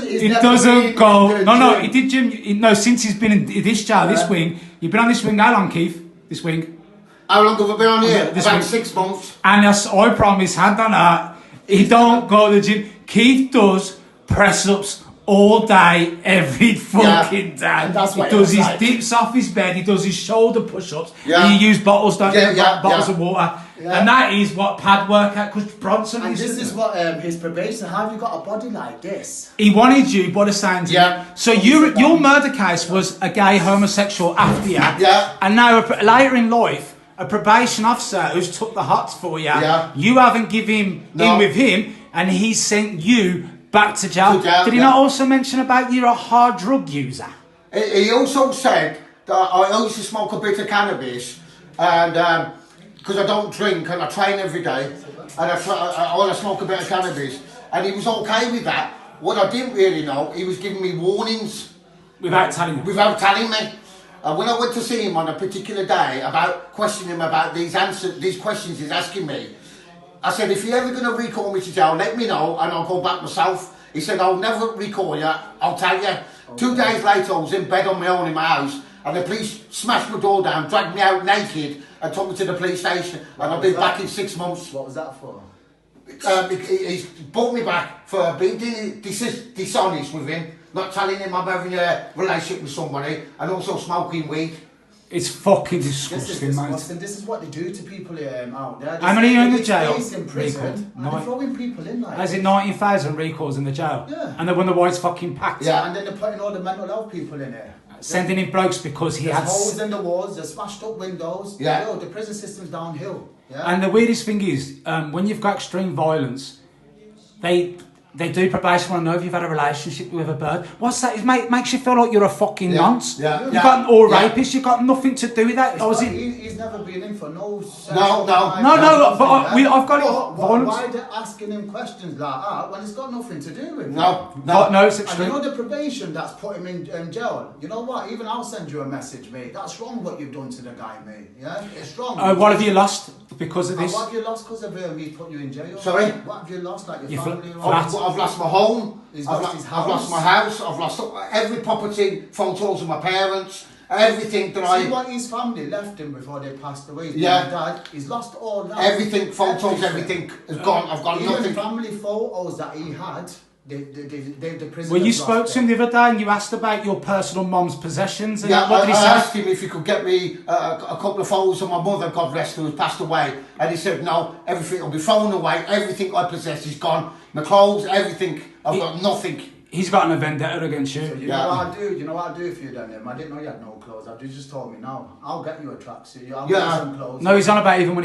It doesn't go. No, he did gym. No, since he's been in this jail, this wing. You've been on this wing how long, Keith? This wing. How long have I been on here? About 6 months. And I promise, hand on heart, he don't go to the gym. Keith does press-ups all day, every fucking day. And that's what he does his like. dips off his bed, he does his shoulder push-ups, Yeah. he use bottles, don't you? Bottles of water. Yeah. And that is what pad workout, because Bronson And is... this is what his probation, how have you got a body like this? He wanted you, by the sounds of Yeah. it. So your murder case was a gay homosexual after you. Yeah. And now, later in life, a probation officer who's took the hots for you, Yeah. you haven't given him in with him, and he sent you back to jail. Did he not also mention about you're a hard drug user? He also said that I used to smoke a bit of cannabis, and because I don't drink and I train every day, and I want to smoke a bit of cannabis, and he was okay with that. What I didn't really know, he was giving me warnings Without telling you? Without telling me. When I went to see him on a particular day about questioning him about these questions he's asking me, I said, if you're ever going to recall me to jail, let me know and I'll go back myself. He said, I'll never recall you, I'll tell you. 2 days later, I was in bed on my own in my house, and the police smashed my door down, dragged me out naked, and took me to the police station. And I've been back in 6 months. What was that for? He's brought me back for being dishonest with him, not telling him I'm having a relationship with somebody, and also smoking weed. It's fucking disgusting, mate. This is what they do to people out there. How many are in the jail? In prison, and they're throwing people in like. Has it 19,000 recalls in the jail? Yeah. And they won the White's fucking packed. Yeah, and then they're putting all the mental health people in there. Sending in blokes because he There's had... holes in the walls, there's smashed up windows. Yeah. Yo, the prison system's downhill. Yeah. And the weirdest thing is, when you've got extreme violence, they do probation want to know if you've had a relationship with a bird. What's that? It makes you feel like you're a fucking nonce. Yeah. You've got rapist, you've got nothing to do with that. He's never been in for no... No, but I've got it. Violence. Why are they asking him questions like that when it's got nothing to do with it? No, it's extreme. And you know the probation that's put him in jail? You know what? Even I'll send you a message, mate. That's wrong what you've done to the guy, mate. Yeah? It's wrong. What have you lost because of this? What have you lost because of me put you in jail? Sorry? What have you lost? Like your family? I've lost my home, I've lost my house, I've lost every property, photos of my parents, everything that See what his family left him before they passed away. His dad, he's lost all that. Everything, photos, everything is gone. I've got Even nothing. family photos that he had, the prison. Well, you spoke to him the other day and you asked about your personal mom's possessions. And what did he say? I asked him if he could get me a couple of photos of my mother, God rest her, who's passed away. And he said, no, everything will be thrown away. Everything I possess is gone. My clothes, everything. I've got nothing. He's got a vendetta against you. So you know what I do? You know what I do for you then? I didn't know you had no clothes. You just told me now. I'll get you a tracksuit. I'll get you some clothes. No, he's on about even when